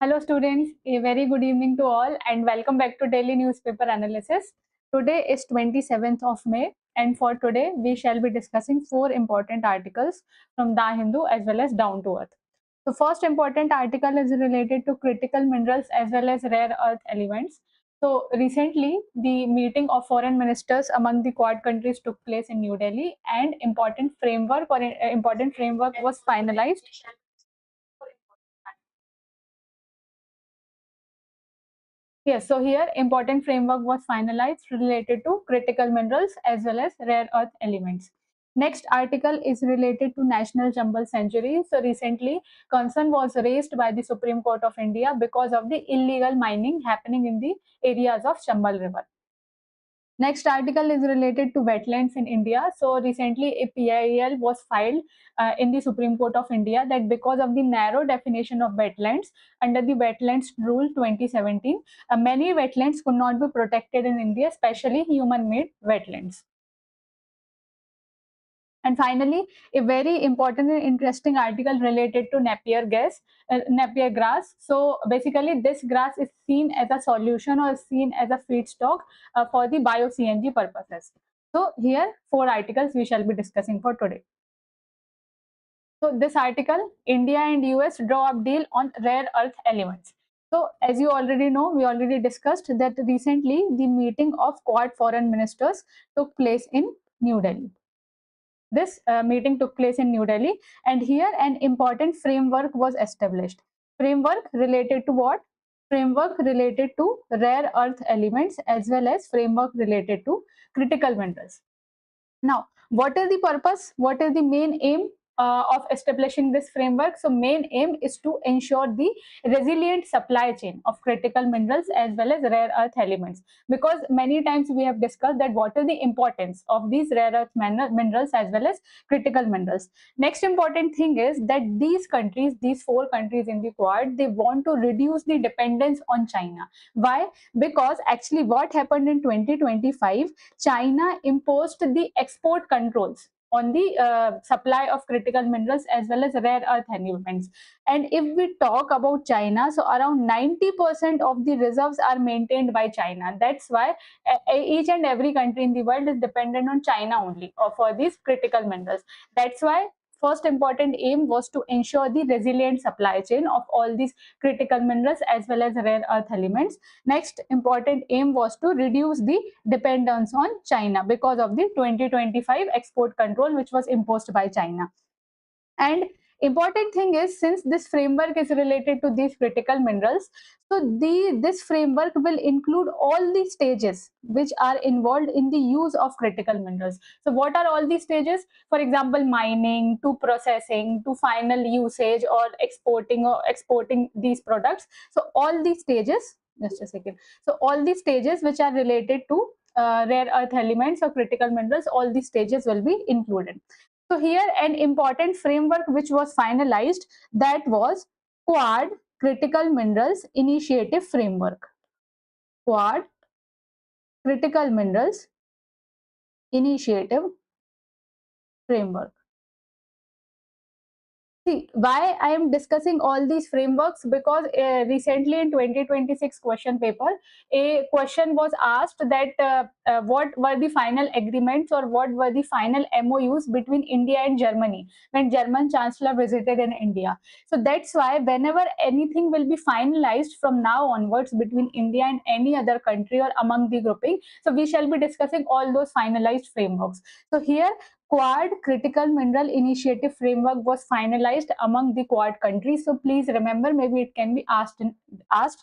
Hello students, a very good evening to all and welcome back to Daily Newspaper Analysis. Today is 27th of May and for today we shall be discussing four important articles from The Hindu as well as Down to Earth. The first important article is related to critical minerals as well as rare earth elements. So recently the meeting of foreign ministers among the Quad countries took place in New Delhi and important framework was finalized. Yes, so here important framework was finalized related to critical minerals as well as rare earth elements. Next article is related to National Chambal Sanctuary. So recently concern was raised by the Supreme Court of India because of the illegal mining happening in the areas of Chambal River. Next article is related to wetlands in India. So recently a PIL was filed in the Supreme Court of India that because of the narrow definition of wetlands under the Wetlands Rule 2017, many wetlands could not be protected in India, especially human-made wetlands. And finally, a very important and interesting article related to Napier grass. So basically, this grass is seen as a solution or seen as a feedstock for the bio-CNG purposes. So here, four articles we shall be discussing for today. So this article, India and US draw up deal on rare earth elements. So as you already know, we already discussed that recently the meeting of Quad foreign ministers took place in New Delhi. This meeting took place in New Delhi, and here an important framework was established. Framework related to what? Framework related to rare earth elements as well as framework related to critical minerals. Now, what is the purpose? What is the main aim of establishing this framework? So, main aim is to ensure the resilient supply chain of critical minerals as well as rare earth elements. Because many times we have discussed that what is the importance of these rare earth minerals as well as critical minerals. Next important thing is that these countries, these four countries in the Quad, they want to reduce the dependence on China. Why? Because actually what happened in 2025, China imposed the export controls on the supply of critical minerals as well as rare earth elements. And if we talk about China, so around 90% of the reserves are maintained by China. That's why each and every country in the world is dependent on China only for these critical minerals. That's why first important aim was to ensure the resilient supply chain of all these critical minerals as well as rare earth elements. Next important aim was to reduce the dependence on China because of the 2025 export control which was imposed by China. And important thing is, since this framework is related to these critical minerals, so this framework will include all the stages which are involved in the use of critical minerals. So what are all these stages? For example, mining to processing to final usage or exporting these products. So all these stages, just a second, so all these stages which are related to rare earth elements or critical minerals, all these stages will be included. So here an important framework which was finalized, that was Quad Critical Minerals Initiative Framework. Quad Critical Minerals Initiative Framework. See, why I am discussing all these frameworks? Because recently in 2026 question paper, a question was asked that what were the final agreements or what were the final MOUs between India and Germany when German Chancellor visited in India. So that's why whenever anything will be finalized from now onwards between India and any other country or among the grouping, so we shall be discussing all those finalized frameworks. So here Quad Critical Mineral Initiative Framework was finalized among the Quad countries. So please remember, maybe it can be asked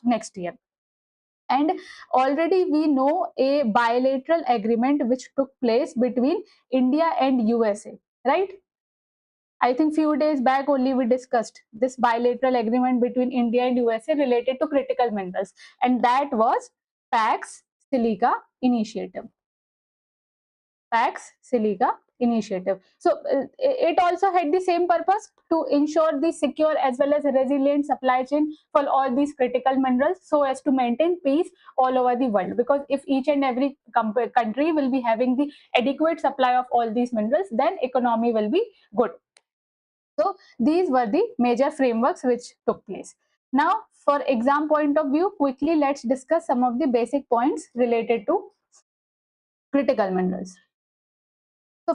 next year. And already we know a bilateral agreement which took place between India and USA, right? I think few days back only we discussed this bilateral agreement between India and USA related to critical minerals, and that was Pax Silica Initiative. Pax Silica Initiative. So it also had the same purpose to ensure the secure as well as resilient supply chain for all these critical minerals so as to maintain peace all over the world. Because if each and every country will be having the adequate supply of all these minerals, then economy will be good. So these were the major frameworks which took place. Now, for exam point of view, quickly let's discuss some of the basic points related to critical minerals. So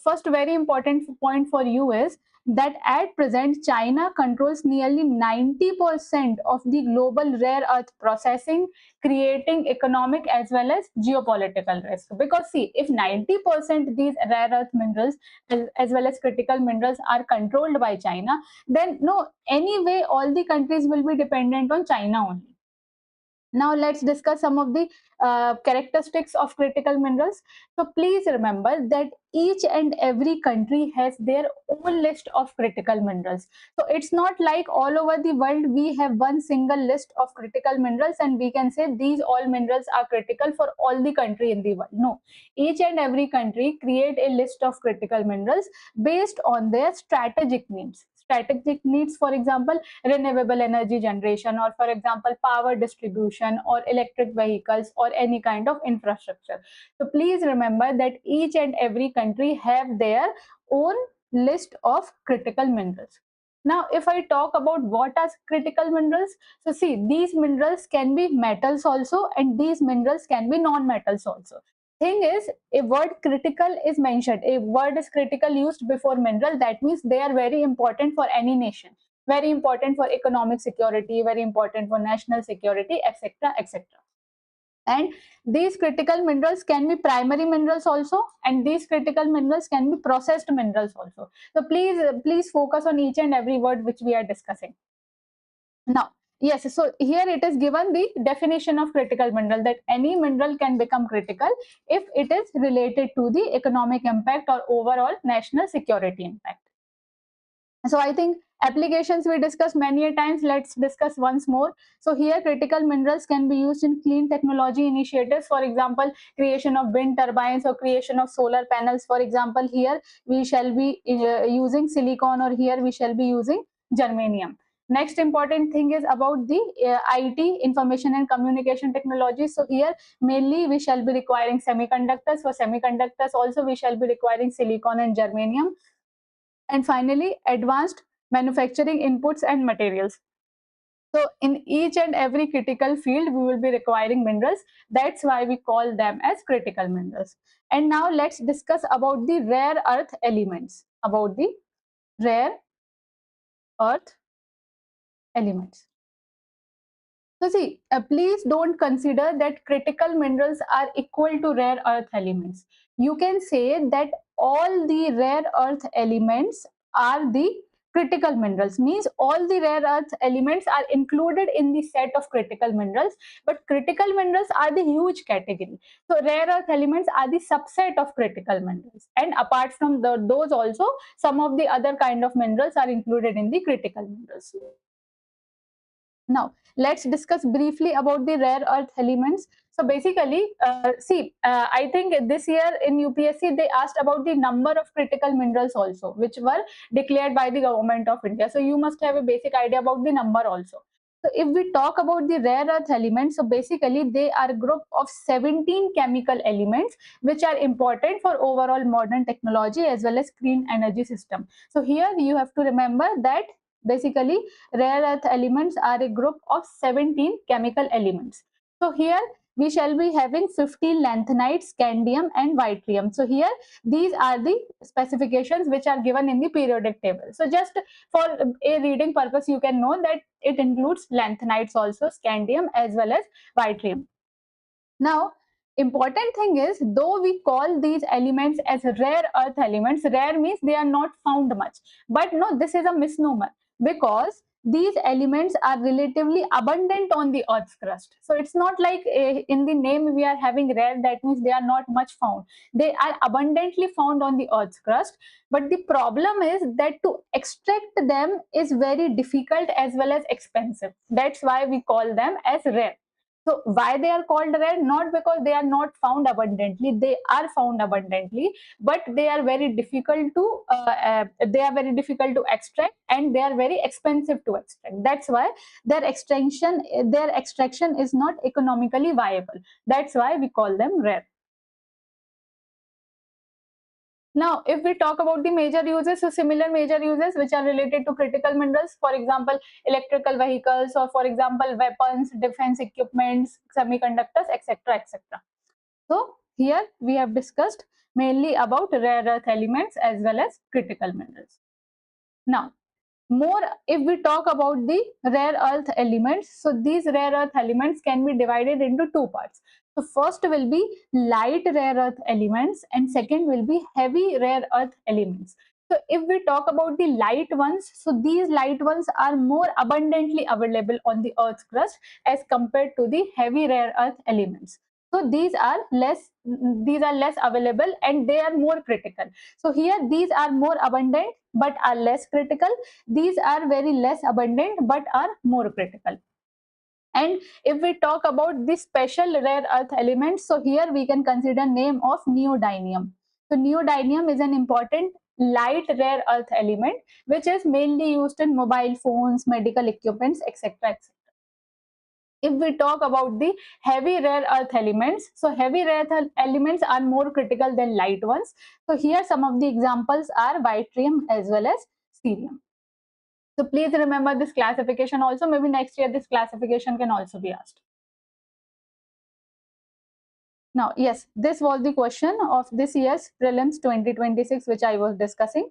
first very important point for you is that at present China controls nearly 90% of the global rare earth processing, creating economic as well as geopolitical risk. Because see, if 90% these rare earth minerals as well as critical minerals are controlled by China, then no, anyway all the countries will be dependent on China only. Now let's discuss some of the characteristics of critical minerals. So please remember that each and every country has their own list of critical minerals. So it's not like all over the world we have one single list of critical minerals and we can say these all minerals are critical for all the country in the world. No, each and every country create a list of critical minerals based on their strategic needs. Strategic needs, for example, renewable energy generation, or for example power distribution or electric vehicles or any kind of infrastructure. So please remember that each and every country have their own list of critical minerals. Now if I talk about what are critical minerals, so see, these minerals can be metals also and these minerals can be non-metals also. Thing is, a word critical is mentioned, a word is critical used before mineral, that means they are very important for any nation, very important for economic security, very important for national security, etc., etc. And these critical minerals can be primary minerals also, and these critical minerals can be processed minerals also. So please focus on each and every word which we are discussing now. Yes, so here it is given the definition of critical mineral, that any mineral can become critical if it is related to the economic impact or overall national security impact. So I think applications we discussed many a times. Let's discuss once more. So here critical minerals can be used in clean technology initiatives. For example, creation of wind turbines or creation of solar panels. For example, here we shall be using silicon, or here we shall be using germanium. Next important thing is about the IT, information and communication technology. So here mainly we shall be requiring semiconductors. For semiconductors also we shall be requiring silicon and germanium. And finally, advanced manufacturing inputs and materials. So in each and every critical field, we will be requiring minerals. That's why we call them as critical minerals. And now let's discuss about the rare earth elements. About the rare earth elements. So see, please don't consider that critical minerals are equal to rare earth elements. You can say that all the rare earth elements are the critical minerals, means all the rare earth elements are included in the set of critical minerals, but critical minerals are the huge category. So rare earth elements are the subset of critical minerals, and apart from those also some of the other kind of minerals are included in the critical minerals. Now, let's discuss briefly about the rare earth elements. So basically, I think this year in UPSC, they asked about the number of critical minerals also, which were declared by the government of India. So you must have a basic idea about the number also. So if we talk about the rare earth elements, so basically they are a group of 17 chemical elements which are important for overall modern technology as well as clean energy system. So here you have to remember that basically rare earth elements are a group of 17 chemical elements. So here we shall be having 15 lanthanides, scandium and yttrium. So here these are the specifications which are given in the periodic table. So just for a reading purpose, you can know that it includes lanthanides also, scandium as well as yttrium. Now, important thing is, though we call these elements as rare earth elements, rare means they are not found much. But no, this is a misnomer, because these elements are relatively abundant on the earth's crust. So it's not like in the name we are having rare, that means they are not much found. They are abundantly found on the earth's crust. But the problem is that to extract them is very difficult as well as expensive. That's why we call them as rare. So why they are called rare? Not because they are not found abundantly. They are found abundantly, but they are very difficult to extract, and they are very expensive to extract. That's why their extraction is not economically viable. That's why we call them rare. Now, if we talk about the major uses, so similar major uses which are related to critical minerals, for example, electrical vehicles, or for example, weapons, defense equipments, semiconductors, etc., etc. So here we have discussed mainly about rare earth elements as well as critical minerals. Now, more if we talk about the rare earth elements, so these rare earth elements can be divided into two parts. So first will be light rare earth elements and second will be heavy rare earth elements. So if we talk about the light ones, so these light ones are more abundantly available on the earth's crust as compared to the heavy rare earth elements. So these are less available and they are more critical. So here these are more abundant but are less critical. These are very less abundant but are more critical. And if we talk about the special rare earth elements, so here we can consider name of neodymium. So neodymium is an important light rare earth element which is mainly used in mobile phones, medical equipments, etc., etc. If we talk about the heavy rare earth elements, so heavy rare earth elements are more critical than light ones. So here some of the examples are yttrium as well as cerium. So please remember this classification also. Maybe next year this classification can also be asked. Now, yes, this was the question of this year's prelims 2026 which I was discussing.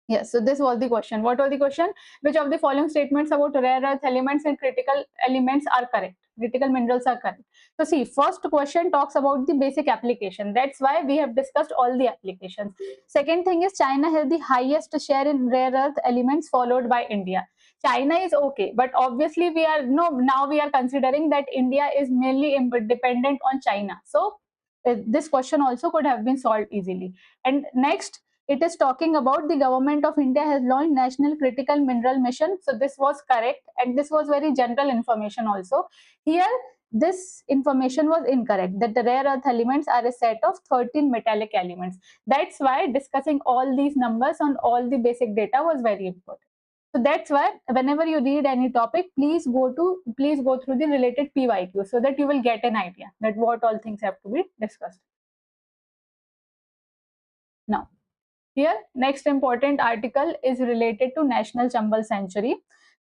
Yes, so this was the question. What was the question? Which of the following statements about rare earth elements and critical elements are correct? Critical minerals are correct. So see, first question talks about the basic application. That's why we have discussed all the applications. Second thing is China has the highest share in rare earth elements followed by India. China is okay, but obviously now we are considering that India is mainly dependent on China. So this question also could have been solved easily. And next, it is talking about the government of India has launched National Critical Mineral Mission. So this was correct and this was very general information also. Here, this information was incorrect, that the rare earth elements are a set of 13 metallic elements. That's why discussing all these numbers on all the basic data was very important. So that's why whenever you read any topic, please go through the related PYQ so that you will get an idea that what all things have to be discussed. Now, here, next important article is related to National Chambal Sanctuary.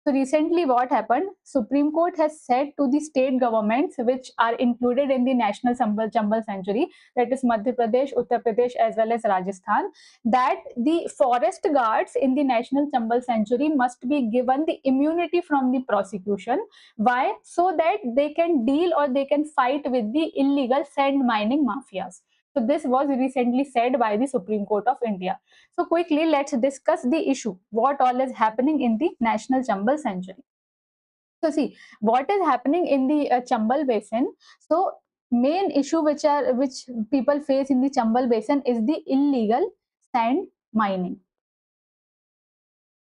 So recently what happened, Supreme Court has said to the state governments which are included in the National Chambal Sanctuary, that is Madhya Pradesh, Uttar Pradesh as well as Rajasthan, that the forest guards in the National Chambal Sanctuary must be given the immunity from the prosecution. Why? So that they can deal or they can fight with the illegal sand mining mafias. So this was recently said by the Supreme Court of India. So quickly, let's discuss the issue. What all is happening in the National Chambal Sanctuary? So see, what is happening in the Chambal Basin? So main issue which people face in the Chambal Basin is the illegal sand mining.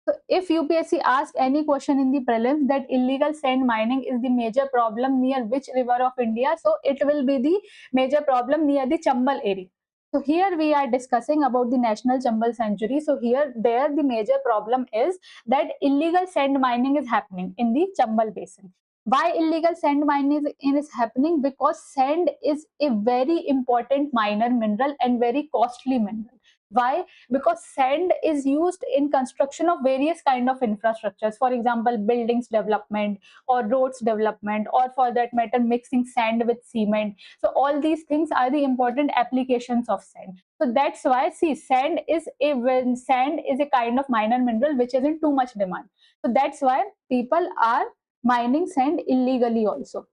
So if UPSC asks any question in the prelims that illegal sand mining is the major problem near which river of India, so it will be the major problem near the Chambal area. So here we are discussing about the National Chambal Sanctuary. So there the major problem is that illegal sand mining is happening in the Chambal Basin. Why illegal sand mining is happening? Because sand is a very important minor mineral and very costly mineral. Why? Because sand is used in construction of various kind of infrastructures, for example buildings development or roads development, or for that matter mixing sand with cement. So all these things are the important applications of sand. So that's why, see, sand is a kind of minor mineral which is in too much demand. So that's why people are mining sand illegally also.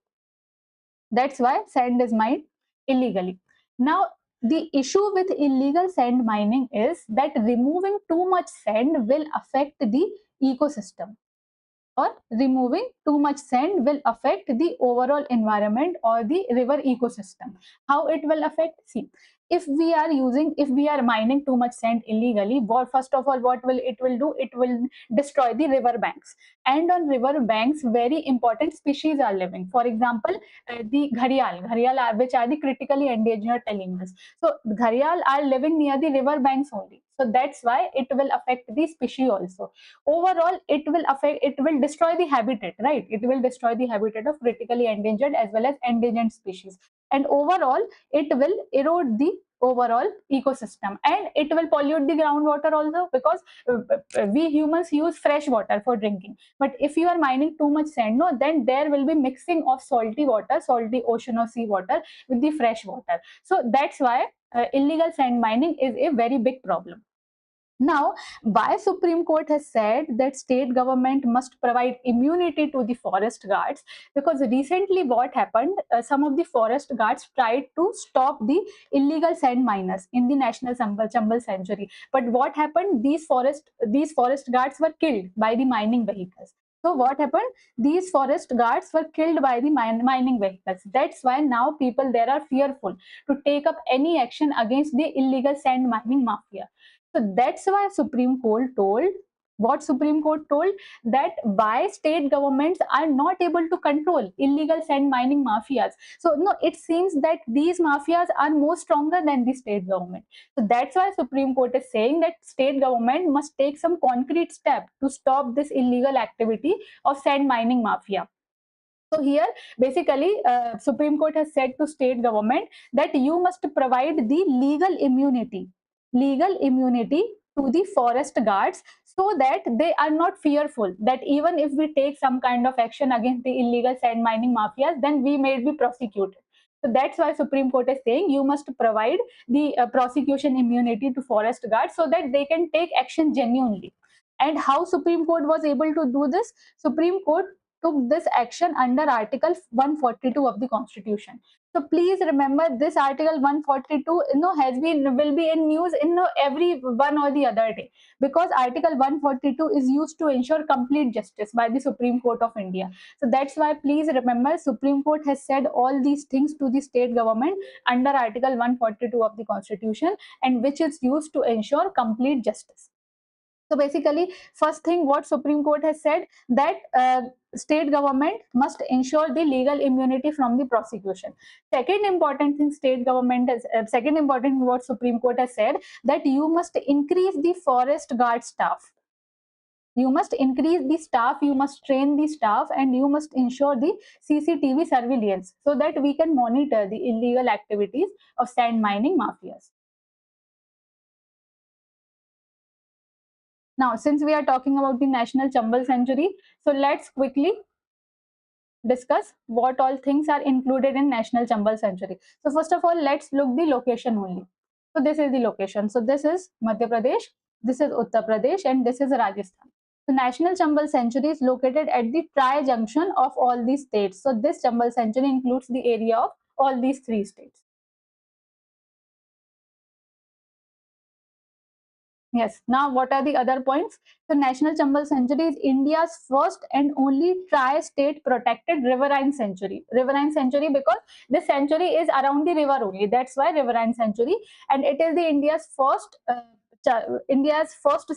That's why sand is mined illegally. Now, the issue with illegal sand mining is that removing too much sand will affect the ecosystem, or removing too much sand will affect the overall environment or the river ecosystem. How it will affect? See, if we are mining too much sand illegally, first of all, what will it will do? It will destroy the river banks. And on river banks, very important species are living. For example, the which are the critically endangered animals. So gharial are living near the river banks only. So that's why it will affect the species also. Overall, it will destroy the habitat, right? It will destroy the habitat of critically endangered as well as endangered species. and overall it will erode the overall ecosystem, and it will pollute the groundwater also, because we humans use fresh water for drinking. But if you are mining too much sand, no, then there will be mixing of salty water, salty ocean or sea water with the fresh water. So that's why illegal sand mining is a very big problem. Now, why Supreme Court has said that state government must provide immunity to the forest guards? Because recently what happened, some of the forest guards tried to stop the illegal sand miners in the National Chambal Sanctuary. But what happened? These forest guards were killed by the mining vehicles. So what happened? These forest guards were killed by the mining vehicles. That's why now people there are fearful to take up any action against the illegal sand mining mafia. So that's why Supreme Court told, what Supreme Court told, that why state governments are not able to control illegal sand mining mafias. So no, it seems that these mafias are more stronger than the state government. So that's why Supreme Court is saying that state government must take some concrete step to stop this illegal activity of sand mining mafia. So here, basically, Supreme Court has said to state government that you must provide the legal immunity to the forest guards, so that they are not fearful that even if we take some kind of action against the illegal sand mining mafias, then we may be prosecuted. So that's why Supreme Court is saying you must provide the prosecution immunity to forest guards, so that they can take action genuinely. And how Supreme Court was able to do this? Supreme Court took this action under Article 142 of the Constitution. So please remember, this Article 142, will be in news in every one or the other day, because Article 142 is used to ensure complete justice by the Supreme Court of India. So that's why please remember, Supreme Court has said all these things to the state government under Article 142 of the Constitution, and which is used to ensure complete justice. So basically, first thing what Supreme Court has said, that state government must ensure the legal immunity from the prosecution. Second important thing second important what Supreme Court has said, that you must increase the forest guard staff. You must increase the staff, you must train the staff, and you must ensure the CCTV surveillance, so that we can monitor the illegal activities of sand mining mafias. Now, since we are talking about the National Chambal Sanctuary, so let's quickly discuss what all things are included in National Chambal Sanctuary. So first of all, let's look the location only. So this is the location. So this is Madhya Pradesh, this is Uttar Pradesh, and this is Rajasthan. The National Chambal Sanctuary is located at the tri-junction of all these states. So this Chambal Sanctuary includes the area of all these three states. Yes. Now, what are the other points? So, National Chambal Sanctuary is India's first and only tri-state protected riverine sanctuary. Riverine sanctuary because this sanctuary is around the river only. That's why riverine sanctuary, and it is the India's first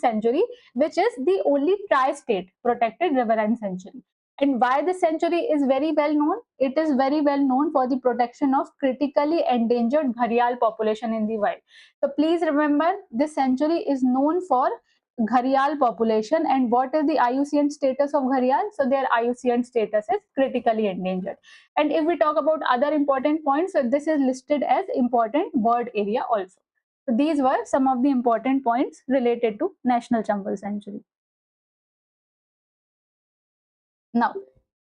sanctuary, which is the only tri-state protected riverine sanctuary. And why this sanctuary is very well known? It is very well known for the protection of critically endangered gharial population in the wild. So please remember, this sanctuary is known for gharial population. And what is the IUCN status of gharial? So their IUCN status is critically endangered. And if we talk about other important points, so this is listed as important bird area also. So these were some of the important points related to National Chambal Sanctuary. Now,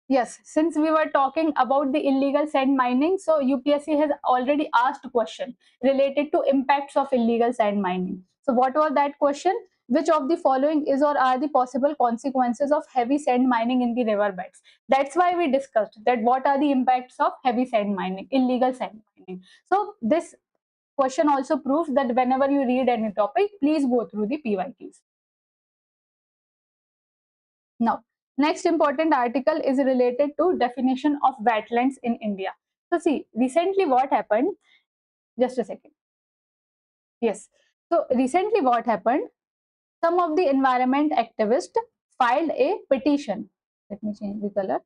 yes, since we were talking about the illegal sand mining, so UPSC has already asked a question related to impacts of illegal sand mining. So what was that question? Which of the following is or are the possible consequences of heavy sand mining in the riverbeds? That's why we discussed that what are the impacts of heavy sand mining, illegal sand mining. So this question also proves that whenever you read any topic, please go through the PYQs. Now, next important article is related to definition of wetlands in India. So see, recently what happened, just a second. Yes. So recently what happened, some of the environment activists filed a petition. Let me change the color.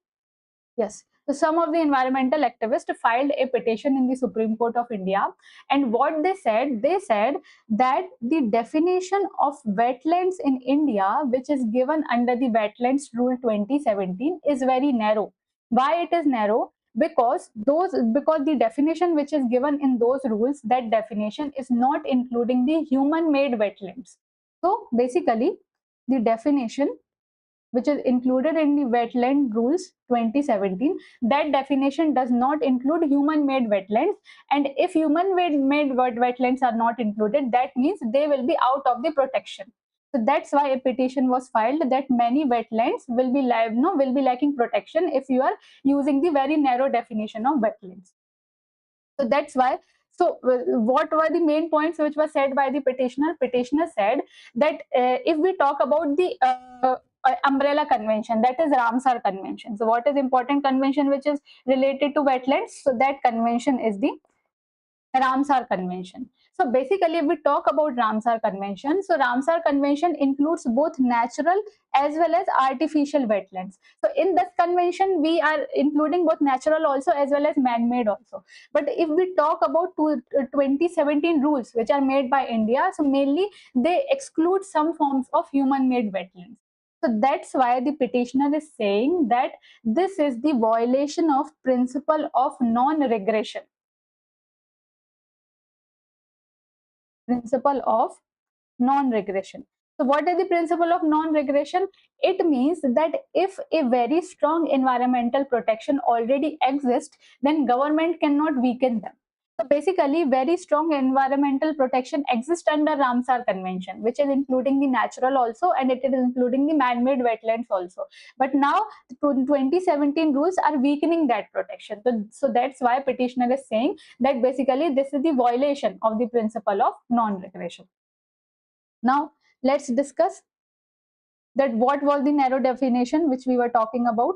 Yes. So some of the environmental activists filed a petition in the Supreme Court of India. And what they said that the definition of wetlands in India, which is given under the Wetlands Rule 2017, is very narrow. Why it is narrow? because the definition which is given in those rules, that definition is not including the human made wetlands. So basically the definition which is included in the wetland rules 2017, that definition does not include human made wetlands, and if human made wetlands are not included, that means they will be out of the protection. So that's why a petition was filed that many wetlands will be will be lacking protection if you are using the very narrow definition of wetlands. So that's why. So what were the main points which were said by the petitioner? Petitioner said that if we talk about the umbrella convention, that is Ramsar convention. So what is important convention which is related to wetlands? So that convention is the Ramsar Convention. So basically, if we talk about Ramsar Convention, so Ramsar Convention includes both natural as well as artificial wetlands. So in this convention, we are including both natural also as well as man-made also. But if we talk about 2017 rules which are made by India, so mainly they exclude some forms of human-made wetlands. So that's why the petitioner is saying that this is the violation of principle of non-regression. Principle of non-regression. So what is the principle of non-regression? It means that if a very strong environmental protection already exists, then government cannot weaken them. So basically, very strong environmental protection exists under Ramsar Convention, which is including the natural also, and it is including the man-made wetlands also. But now, 2017 rules are weakening that protection. So that's why petitioner is saying that basically this is the violation of the principle of non-regression. Now, let's discuss that what was the narrow definition which we were talking about.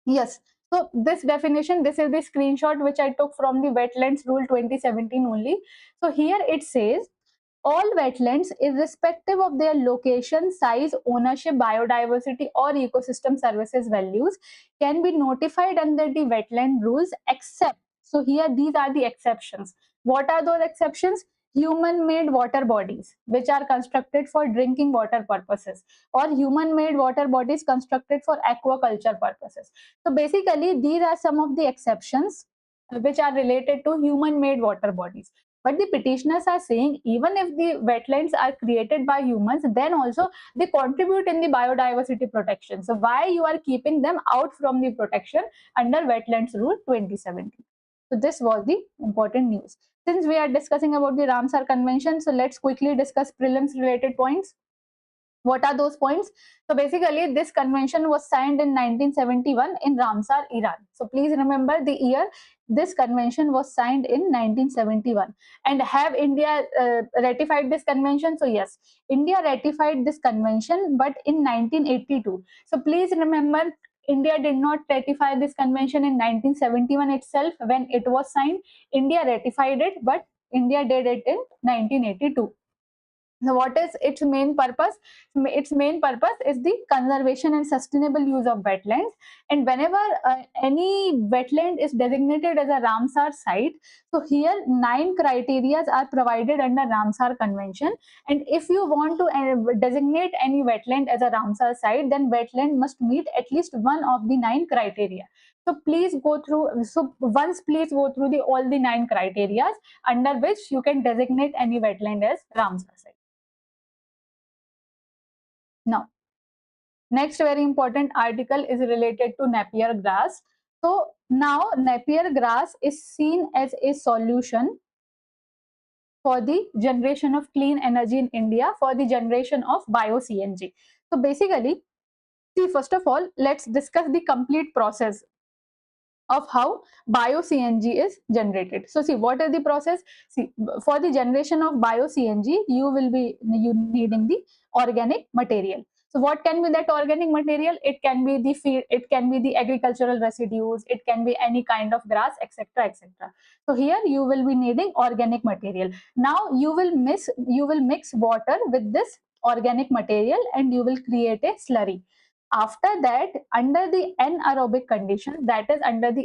Yes, so this definition, this is the screenshot which I took from the Wetlands Rule 2017 only. So here it says, all wetlands, irrespective of their location, size, ownership, biodiversity, or ecosystem services values, can be notified under the wetland rules except, so here these are the exceptions. What are those exceptions? Human-made water bodies, which are constructed for drinking water purposes, or human-made water bodies constructed for aquaculture purposes. So basically, these are some of the exceptions which are related to human-made water bodies. But the petitioners are saying even if the wetlands are created by humans, then also they contribute in the biodiversity protection. So why you are keeping them out from the protection under Wetlands Rule 2017? So this was the important news. Since we are discussing about the Ramsar Convention, so let's quickly discuss prelims related points. What are those points? So basically, this convention was signed in 1971 in Ramsar, Iran. So please remember the year. This convention was signed in 1971. And have India ratified this convention? So yes, India ratified this convention, but in 1982. So please remember, India did not ratify this convention in 1971 itself when it was signed. India ratified it, but India did it in 1982. So what is its main purpose? Its main purpose is the conservation and sustainable use of wetlands. And whenever any wetland is designated as a Ramsar site, so here 9 criteria are provided under Ramsar Convention. And if you want to designate any wetland as a Ramsar site, then wetland must meet at least one of the 9 criteria. So please go through. So once please go through all the 9 criteria under which you can designate any wetland as Ramsar site. Now, next very important article is related to Napier grass. So now Napier grass is seen as a solution for the generation of clean energy in India, for the generation of bio-CNG. So basically, see, first of all, let's discuss the complete process of how bio-CNG is generated. So see, what is the process? See, for the generation of bio-CNG, you will be needing the organic material. So what can be that organic material? It can be the feed, it can be the agricultural residues, it can be any kind of grass, etc., etc. So here you will be needing organic material. Now you will mix water with this organic material and you will create a slurry. After that, under the anaerobic condition, that is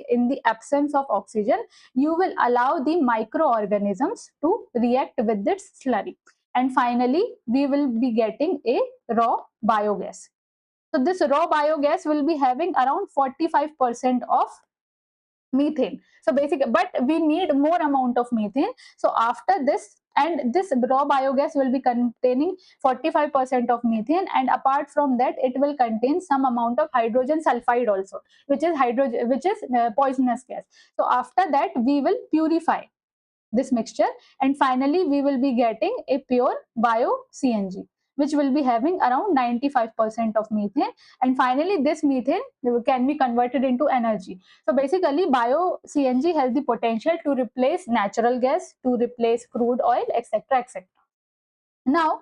in the absence of oxygen, you will allow the microorganisms to react with this slurry. And finally, we will be getting a raw biogas. So this raw biogas will be having around 45% of methane. So basically, but we need more amount of methane. So after this, and this raw biogas will be containing 45% of methane, and apart from that, it will contain some amount of hydrogen sulfide also, which is poisonous gas. So after that, we will purify this mixture, and finally we will be getting a pure bio CNG, which will be having around 95% of methane, and finally this methane can be converted into energy. So basically bio CNG has the potential to replace natural gas, to replace crude oil, etc., etc. Now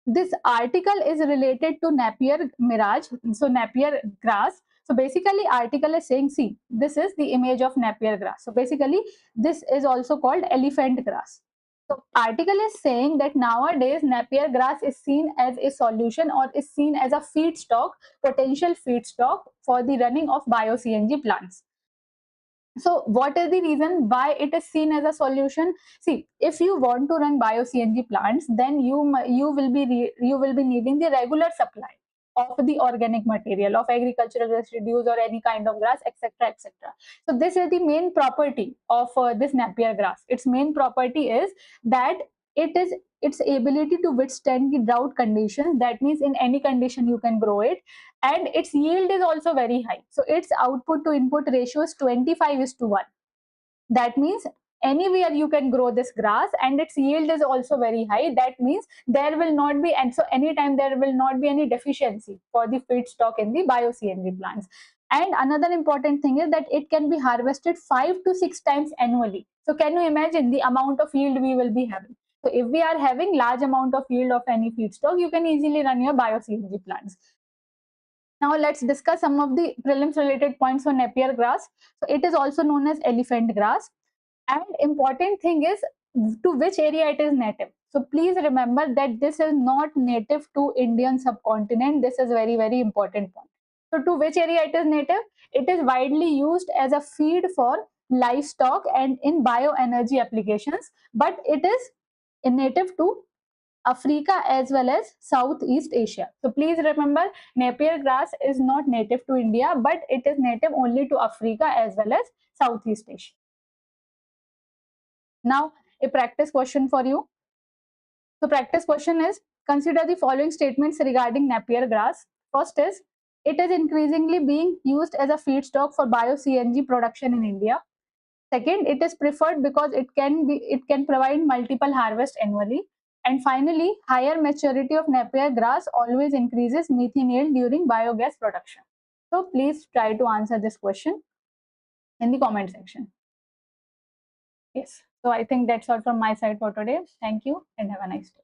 this article is related to Napier mirage, so Napier grass. So basically article is saying, see, this is the image of Napier grass. So basically this is also called elephant grass. So article is saying that nowadays Napier grass is seen as a solution, or is seen as a feedstock, potential feedstock for the running of bio CNG plants. So what is the reason why it is seen as a solution? See, if you want to run bio CNG plants, then you will be needing the regular supply of the organic material, of agricultural residues or any kind of grass, etc., etc. So this is the main property of this Napier grass. Its main property is that it is its ability to withstand the drought conditions. That means in any condition you can grow it, and its yield is also very high. So its output to input ratio is 25:1. That means anywhere you can grow this grass, and its yield is also very high. That means there will not be, and so anytime there will not be any deficiency for the feedstock in the bio CNG plants. And another important thing is that it can be harvested 5 to 6 times annually. So can you imagine the amount of yield we will be having? So if we are having large amount of yield of any feedstock, you can easily run your bio CNG plants. Now let's discuss some of the prelims related points on Napier grass. So it is also known as elephant grass. And important thing is to which area it is native. So please remember that this is not native to Indian subcontinent. This is very, very important point. So to which area it is native? It is widely used as a feed for livestock and in bioenergy applications, but it is native to Africa as well as Southeast Asia. So please remember, Napier grass is not native to India, but it is native only to Africa as well as Southeast Asia. Now, a practice question for you. So practice question is, consider the following statements regarding Napier grass. First is, it is increasingly being used as a feedstock for bio CNG production in India. Second, it is preferred because it can provide multiple harvests annually. And finally, higher maturity of Napier grass always increases methane yield during biogas production. So please try to answer this question in the comment section. Yes. So I think that's all from my side for today. Thank you and have a nice day.